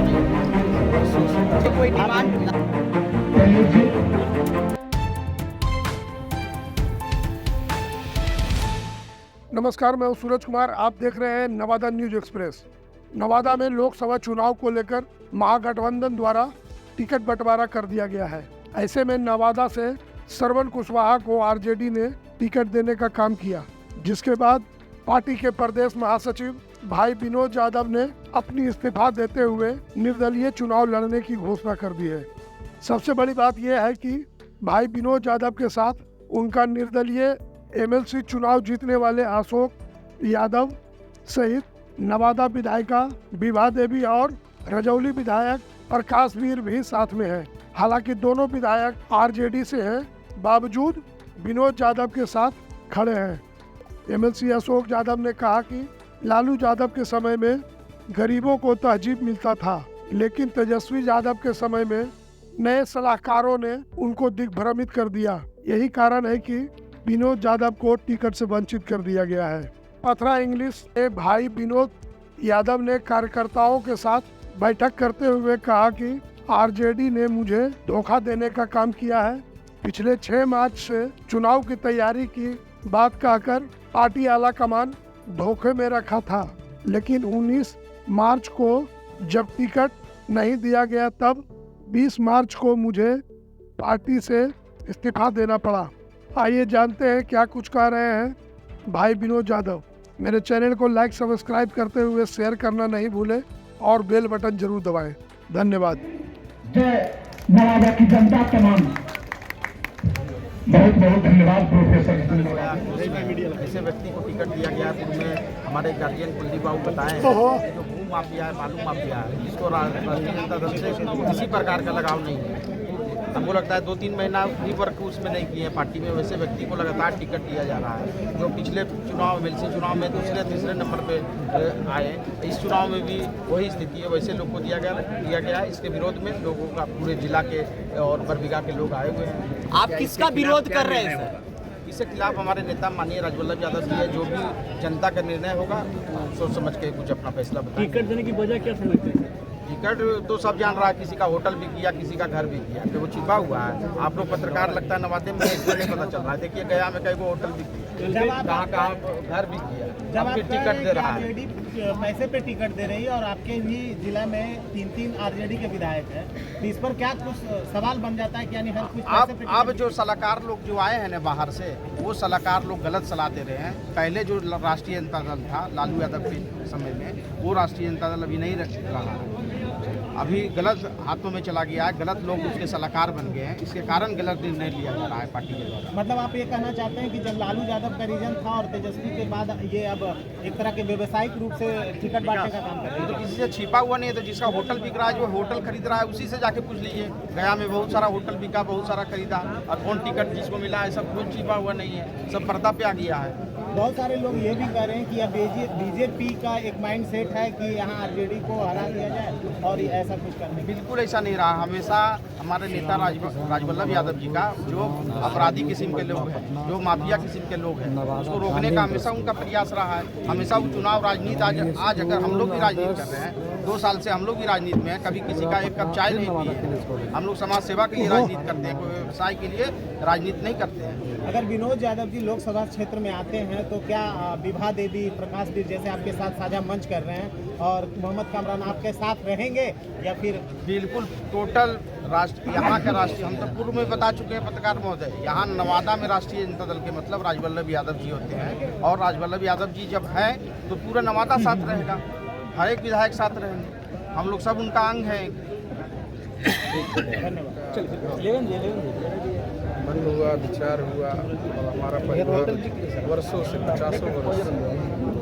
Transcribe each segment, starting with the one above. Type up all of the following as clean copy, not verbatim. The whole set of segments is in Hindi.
नहीं कोई डिमांड। नमस्कार, मैं हूं सूरज कुमार। आप देख रहे हैं नवादा न्यूज एक्सप्रेस। नवादा में लोकसभा चुनाव को लेकर महागठबंधन द्वारा टिकट बंटवारा कर दिया गया है। ऐसे में नवादा से श्रवण कुशवाहा को आरजेडी ने टिकट देने का काम किया, जिसके बाद पार्टी के प्रदेश महासचिव भाई विनोद यादव ने अपनी इस्तीफा देते हुए निर्दलीय चुनाव लड़ने की घोषणा कर दी है। सबसे बड़ी बात यह है कि भाई विनोद यादव के साथ उनका निर्दलीय एमएलसी चुनाव जीतने वाले अशोक यादव सहित नवादा विधायिका विभा देवी और रजौली विधायक प्रकाश वीर भी साथ में हैं। हालांकि दोनों विधायक आरजेडी से हैं, बावजूद विनोद यादव के साथ खड़े हैं। एमएलसी अशोक यादव ने कहा कि लालू यादव के समय में गरीबों को तहजीब मिलता था, लेकिन तेजस्वी यादव के समय में नए सलाहकारों ने उनको दिग्भ्रमित कर दिया। यही कारण है कि विनोद यादव को टिकट से वंचित कर दिया गया है। पथरा इंग्लिश के भाई विनोद यादव ने कार्यकर्ताओं के साथ बैठक करते हुए कहा कि आरजेडी ने मुझे धोखा देने का काम किया है। पिछले 6 मार्च से चुनाव की तैयारी की बात कहकर पार्टी आला कमान धोखे में रखा था, लेकिन 19 मार्च को जब टिकट नहीं दिया गया तब 20 मार्च को मुझे पार्टी से इस्तीफा देना पड़ा। आइए जानते हैं क्या कुछ कह रहे हैं भाई विनोद यादव। मेरे चैनल को लाइक सब्सक्राइब करते हुए शेयर करना नहीं भूलें और बेल बटन जरूर दबाएं। धन्यवाद। जय नवादा की जनता तमाम बहुत बहुत धन्यवाद प्रोफेसर। ऐसे व्यक्ति को टिकट दिया गया है में हमारे गार्जियन कुलदीप बाबू बताए जो भू माफिया है, बालू माफिया है, जिसको राष्ट्रीय जनता दल से किसी प्रकार का लगाव नहीं है। हमको लगता है 2-3 महीना भी वर्क उसमें नहीं किए पार्टी में, वैसे व्यक्ति को लगातार टिकट दिया जा रहा है जो पिछले चुनाव एमएलसी चुनाव में दूसरे-तीसरे नंबर पे आए। इस चुनाव में भी वही स्थिति है, वैसे लोग को दिया गया है। इसके विरोध में लोगों का पूरे जिला के और बरबीघा के लोग आए हुए हैं। आप किसका विरोध कर रहे हैं सर? इसके खिलाफ हमारे नेता माननीय राजवल्लभ यादव जी है, जो भी जनता का निर्णय होगा सोच समझ के कुछ अपना फैसला बताएं। टिकट देने की वजह क्या समझते हैं? टिकट तो सब जान रहा है, किसी का होटल भी किया, किसी का घर भी किया, तो वो छिपा हुआ है। आप लोग पत्रकार लगता है नवादे में, इसको नहीं पता चल रहा है। देखिए गया में कई को होटल भी किया, कहाँ घर भी किया, जब आपके टिकट दे रहा है। आरजेडी पैसे पे टिकट दे रही है और आपके भी जिला में 3 आरजेडी के विधायक हैं, तो इस पर क्या कुछ सवाल बन जाता है कि यानी हर कुछ अब जो सलाहकार लोग जो आए हैं ना बाहर से, वो सलाहकार लोग गलत सलाह दे रहे हैं। पहले जो राष्ट्रीय जनता दल था लालू यादव के समय में, वो राष्ट्रीय जनता दल अभी नहीं रहा है, अभी गलत हाथों में चला गया है। गलत लोग उसके सलाहकार बन गए हैं, इसके कारण गलत निर्णय लिया जा रहा है पार्टी के द्वारा। मतलब आप ये कहना चाहते हैं कि जब लालू यादव का रीजन था और तेजस्वी के बाद ये अब एक तरह के व्यावसायिक रूप से टिकट बांटने का काम कर रहे हैं? तो किसी से छिपा हुआ नहीं है। तो जिसका होटल बिक रहा है, जो होटल खरीद रहा है, उसी से जाके पूछ लीजिए। गया में बहुत सारा होटल बिका, बहुत सारा खरीदा, और कौन टिकट जिसको मिला है, सब कुछ छिपा हुआ नहीं है, सब पर्दा पे आ गया है। बहुत सारे लोग ये भी कह रहे हैं कि अब बीजेपी का एक माइंड सेट है कि यहाँ आरजेडी को हरा दिया जाए और ऐसा कुछ करने। बिल्कुल ऐसा नहीं रहा। हमेशा हमारे नेता राजवल्लभ यादव जी का जो अपराधी किस्म के लोग हैं, जो माफिया किस्म के लोग हैं, उसको रोकने का हमेशा उनका प्रयास रहा है। हमेशा वो चुनाव राजनीति आज अगर हम लोग भी राजनीति कर रहे हैं, 2 साल से हम लोग भी राजनीति में हैं, कभी किसी का एक कप चाय नहीं पिए। हम लोग समाज सेवा के लिए राजनीति करते हैं, कोई व्यवसाय के लिए राजनीति नहीं करते हैं। अगर विनोद यादव जी लोकसभा क्षेत्र में आते हैं तो क्या विभा देवी, प्रकाश वीर जैसे आपके साथ साझा मंच कर रहे हैं और मोहम्मद कामरान आपके साथ रहेंगे या फिर? बिल्कुल टोटल यहाँ का राष्ट्रीय, हम तो पूर्व में बता चुके हैं पत्रकार महोदय, यहाँ नवादा में राष्ट्रीय जनता दल के मतलब राजवल्लभ यादव जी होते हैं। और राजवल्लभ यादव जी जब हैं तो पूरा नवादा साथ रहेगा, हर एक विधायक साथ रहेंगे, हम लोग सब उनका अंग है। मन हुआ, विचार हुआ, और हमारा परिवार वर्षों से 50 वर्ष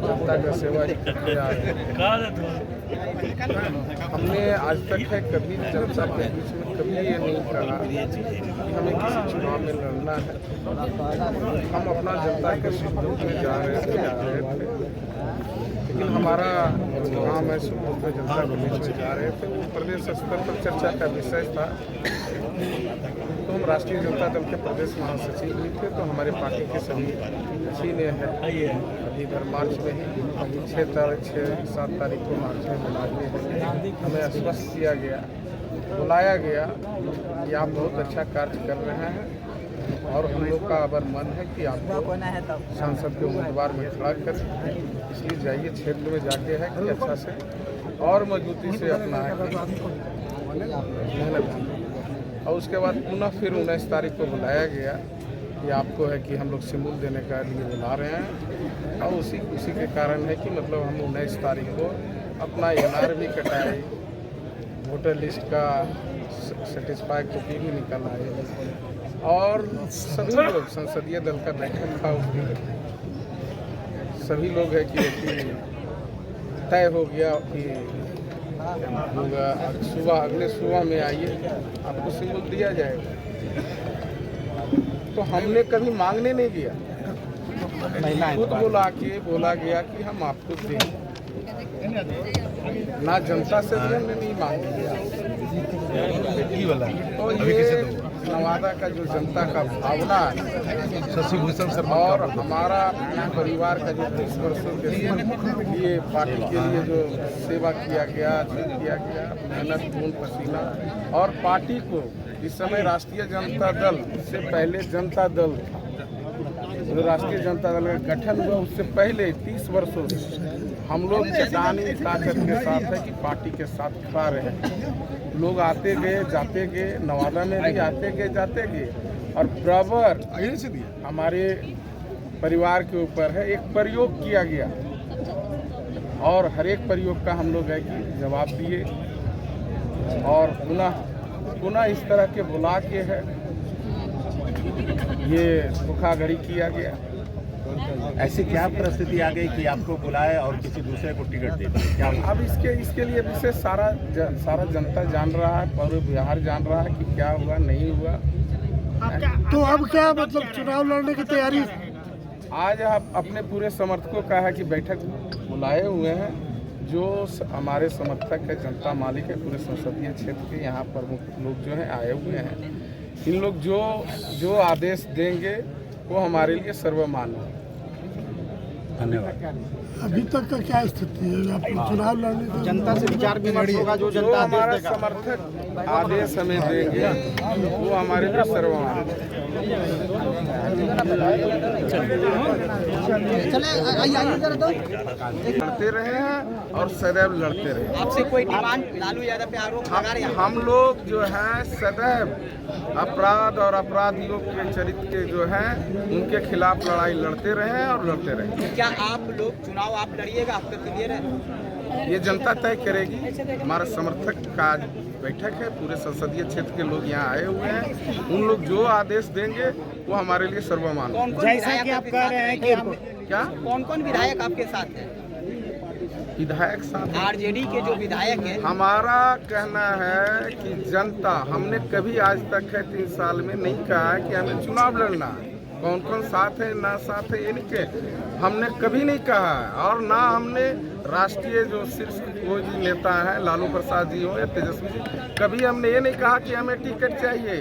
जनता का सेवा किया है। हमने आज तक है कभी जनता के बीच में कभी ये नहीं कहा कि हमें किसी चुनाव में लड़ना है। हम अपना जनता के सुख दुख में जा रहे थे। लेकिन हमारा काम है सुबह जनता के बीच में जा रहे थे, वो प्रदेश स्तर पर चर्चा का विषय था। तो हम राष्ट्रीय जनता दल के प्रदेश महासचिव भी थे, तो हमारे पार्टी के सभी ने है अभी इधर मार्च में ही 6-7 तारीख को मार्च में बुलाने हैं। हमें आश्वस्त किया गया, बुलाया गया कि आप बहुत अच्छा कार्य कर रहे हैं और हम लोग का अबर मन है कि आपको सांसद के उम्मीदवार में खड़ा करें, इसलिए जाइए क्षेत्र में जाके है कि अच्छा से और मजबूती से अपना है मेहनत की। और उसके बाद पुनः फिर 19 तारीख को बुलाया गया कि आपको है कि हम लोग सिमुल देने का लिए बुला रहे हैं। और उसी के कारण है कि मतलब हम 19 तारीख को अपना NR भी कटाए, वोटर लिस्ट का सेटिस्फाई कॉपी भी निकल आए और सभी लोग संसदीय दल का बैठक था, उसमें सभी लोग है कि तय हो गया कि सुबह अगले सुबह में आइए, आपको सिमुल दिया जाएगा। तो हमने कभी मांगने नहीं गया, खुद बोला गया कि हम आपको दें, ना जनता से भी हमने नहीं मांगा। तो ये नवादा का जो जनता का भावना है और हमारा परिवार का जो 30 वर्षों के लिए पार्टी के लिए जो सेवा किया गया, मेहनत खून पसीना, और पार्टी को इस समय राष्ट्रीय जनता दल से पहले जनता दल था, जो राष्ट्रीय जनता दल का गठन हुआ उससे पहले 30 वर्षों से हम लोग चेतावनी ताकत के साथ है कि पार्टी के साथ खड़ा रहे। लोग आते गए जाते गए, नवादा में भी आते गए जाते गए, और बराबर हमारे परिवार के ऊपर है एक प्रयोग किया गया और हर एक प्रयोग का हम लोग है कि जवाब दिए और पुनः इस तरह के बुला के है ये धोखाधड़ी किया गया। ऐसी क्या परिस्थिति आ गई कि आपको बुलाए और किसी दूसरे को टिकट दे दी? क्या अब इसके लिए विशेष सारा जनता जान रहा है, पूरे बिहार जान रहा है कि क्या हुआ नहीं हुआ। तो अब क्या मतलब चुनाव लड़ने की तैयारी? आज आप अपने पूरे समर्थकों का है कि बैठक बुलाए हुए हैं, जो हमारे समर्थक है, जनता मालिक है, पूरे संसदीय क्षेत्र के यहाँ प्रमुख लोग जो हैं आए हुए हैं। इन लोग जो आदेश देंगे वो हमारे लिए सर्वमान्य है। धन्यवाद। अभी तक का क्या स्थिति है? आप चुनाव लड़ने का जनता से विचार विमर्श होगा, जो जनता हमारा आदेश देगा। समर्थक आदेश हमें देंगे वो हमारे लिए सर्वमान्य है। लड़ते रहे हैं और सदैव लड़ते रहे। आपसे कोई डिमांड लालू यादव पे आरोप लगा रहे हैं? हम लोग जो है सदैव अपराध और अपराधियों के चरित्र के जो है उनके खिलाफ लड़ाई लड़ते रहे हैं और लड़ते रहे। क्या आप लोग चुनाव आप लड़िएगा, आपका क्लियर है? ये जनता तय करेगी। हमारा समर्थक का बैठक है, पूरे संसदीय क्षेत्र के लोग यहाँ आए हुए हैं। उन लोग जो आदेश देंगे वो हमारे लिए सर्वमान्य। कौन-कौन जैसा कि आप कह रहे हैं कि हम क्या कौन-कौन विधायक आपके साथ हैं? विधायक साथ आरजेडी के जो विधायक हैं, हमारा कहना है कि जनता, हमने कभी आज तक है 3 साल में नहीं कहा है कि हमें चुनाव लड़ना है। कौन कौन साथ है ना साथ है ये नहीं कहे, हमने कभी नहीं कहा है। और ना हमने राष्ट्रीय जो शीर्ष कोई भी नेता है, लालू प्रसाद जी हो या तेजस्वी जी, कभी हमने ये नहीं कहा कि हमें टिकट चाहिए,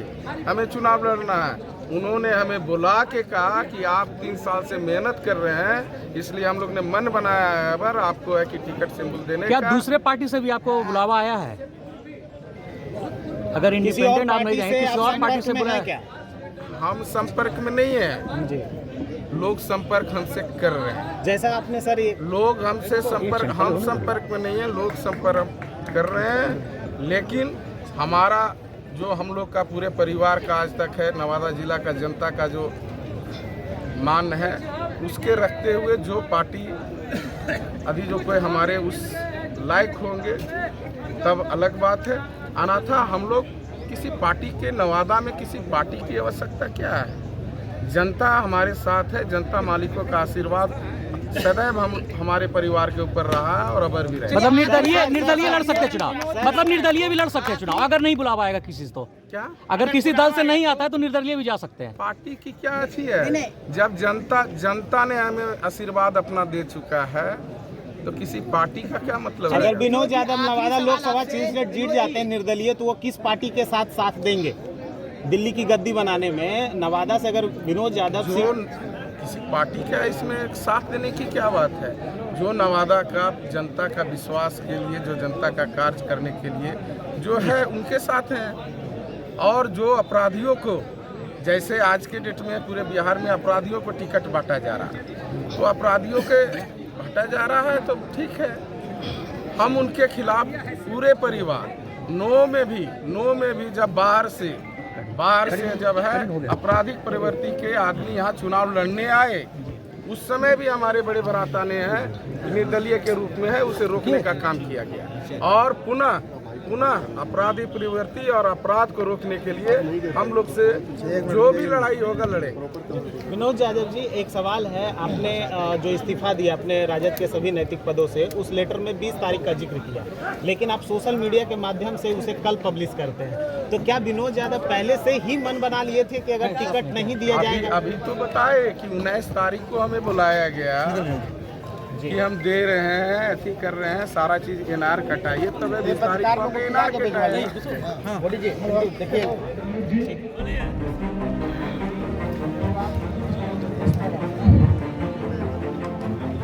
हमें चुनाव लड़ना है। उन्होंने हमें बुला के कहा कि आप 3 साल से मेहनत कर रहे हैं, इसलिए हम लोग ने मन बनाया है अब आपको है कि टिकट सिंबल देने क्या का। दूसरे पार्टी से भी आपको बुलावा आया है? अगर किसी और इंडिपेंडेंट आप नहीं पार्टी रहे, से किसी और पार्टी से संपर्क में बुलाया है क्या? हम संपर्क में नहीं है, लोग संपर्क हमसे कर रहे हैं। जैसा आपने सर ये लोग हमसे संपर्क, हम संपर्क में नहीं है, लोग संपर्क कर रहे हैं। लेकिन हमारा जो हम लोग का पूरे परिवार का आज तक है, नवादा जिला का जनता का जो मान है, उसके रखते हुए जो पार्टी अभी जो कोई हमारे उस लायक होंगे तब अलग बात है। अन्यथा हम लोग किसी पार्टी के, नवादा में किसी पार्टी की आवश्यकता क्या है? जनता हमारे साथ है, जनता मालिकों का आशीर्वाद सदैव हमारे परिवार के ऊपर रहा है और अबर भी रहेगा। मतलब निर्दलीय लड़ सकते हैं चुनाव, मतलब निर्दलीय भी लड़ सकते हैं चुनाव अगर नहीं बुलावा आएगा किसी से। तो क्या अगर किसी दल से नहीं आता है तो निर्दलीय भी जा सकते हैं। पार्टी की क्या अच्छी है? जब जनता ने हमें आशीर्वाद अपना दे चुका है तो किसी पार्टी का क्या मतलब अगर है? विनोद यादव नवादा लोकसभा सीट जीत जाते हैं निर्दलीय, तो वो किस पार्टी के साथ देंगे दिल्ली की गद्दी बनाने में? नवादा से अगर विनोद यादव जो किसी पार्टी का इसमें साथ देने की क्या बात है? जो नवादा का जनता का विश्वास के लिए, जो जनता का कार्य करने के लिए जो है उनके साथ हैं। और जो अपराधियों को, जैसे आज के डेट में पूरे बिहार में अपराधियों को टिकट बांटा जा रहा है, तो अपराधियों के बांटा जा रहा है तो ठीक है, हम उनके खिलाफ पूरे परिवार नो में भी जब बाहर से जब है आपराधिक प्रवृत्ति के आदमी यहाँ चुनाव लड़ने आए, उस समय भी हमारे बड़े बराता ने है निर्दलीय के रूप में है उसे रोकने का काम किया गया। और पुनः अपराधी प्रवृत्ति और अपराध को रोकने के लिए हम लोग से जो भी लड़ाई होगा लड़ेंगे। विनोद यादव जी, एक सवाल है, आपने जो इस्तीफा दिया अपने राजद के सभी नैतिक पदों से, उस लेटर में 20 तारीख का जिक्र किया, लेकिन आप सोशल मीडिया के माध्यम से उसे कल पब्लिश करते हैं, तो क्या विनोद यादव पहले से ही मन बना लिए थे कि अगर टिकट नहीं दिया जाएगा? अभी तो बताए कि 19 तारीख को हमें बुलाया गया कि हम दे रहे हैं, ऐसी कर रहे हैं, सारा चीज एनआर कटाइए, तब 20 तारीख को हमें एनआर कटाइए।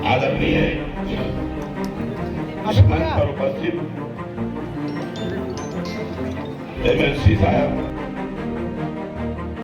आदरणीय मंच पर उपस्थित MLC साहब,